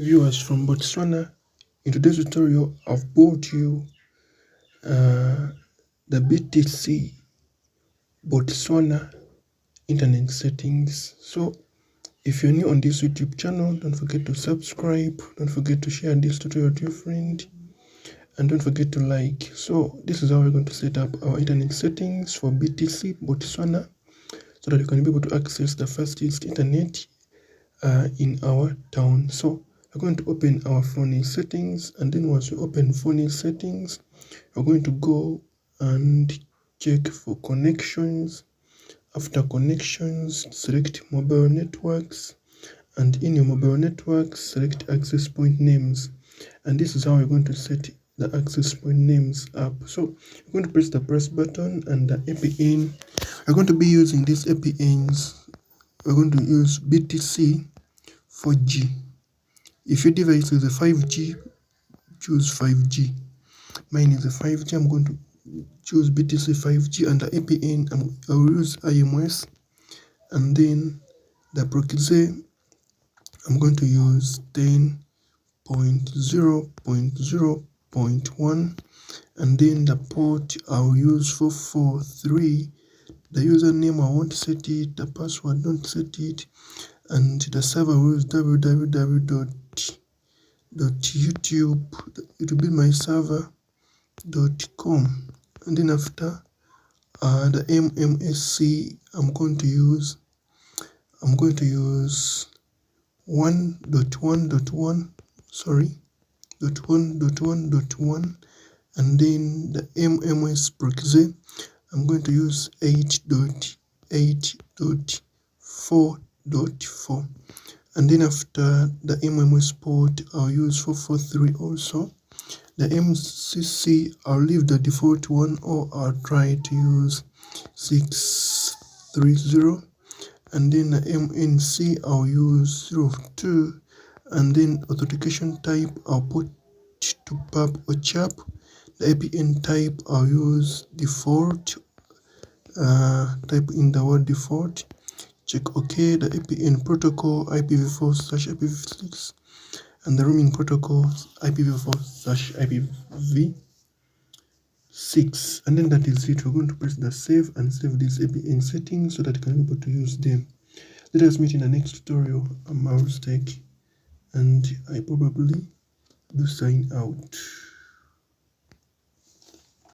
Viewers from Botswana, in today's tutorial I've brought you the BTC Botswana internet settings. So if you're new on this YouTube channel, don't forget to subscribe, don't forget to share this tutorial to your friend, and don't forget to like. So this is how we're going to set up our internet settings for BTC Botswana so that you can be able to access the fastest internet in our town. So we're going to open our phone settings, and then once we open phone settings, we're going to go and check for connections. After connections, select mobile networks, and in your mobile networks, select access point names. And this is how we're going to set the access point names up. So we're going to press the press button, and the APN, we're going to be using these APNs. We're going to use BTC 4G. If your device is a 5G, choose 5G. Mine is a 5G. I'm going to choose BTC 5G, and the APN I will use IMS, and then the proxy I'm going to use 10.0.0.1, and then the port I'll use 443. The username I won't set it, the password don't set it, and the server will use www.youtube, it will be my server.com, and then after the MMSC I'm going to use 1.1.1, and then the MMS proxy I'm going to use 8.8.4.4, and then after the MMS port I'll use 443 also. The MCC I'll leave the default one, or I'll try to use 630, and then the MNC I'll use 02, and then authentication type I'll put to pub or chap. The APN type I'll use default, type in the word default, check OK. The APN protocol IPv4/IPv6, and the roaming protocol IPv4/IPv6, and then that is it. We're going to press the save and save these APN settings so that you can be able to use them. Let us meet in the next tutorial. I'm Tech, and I probably do sign out.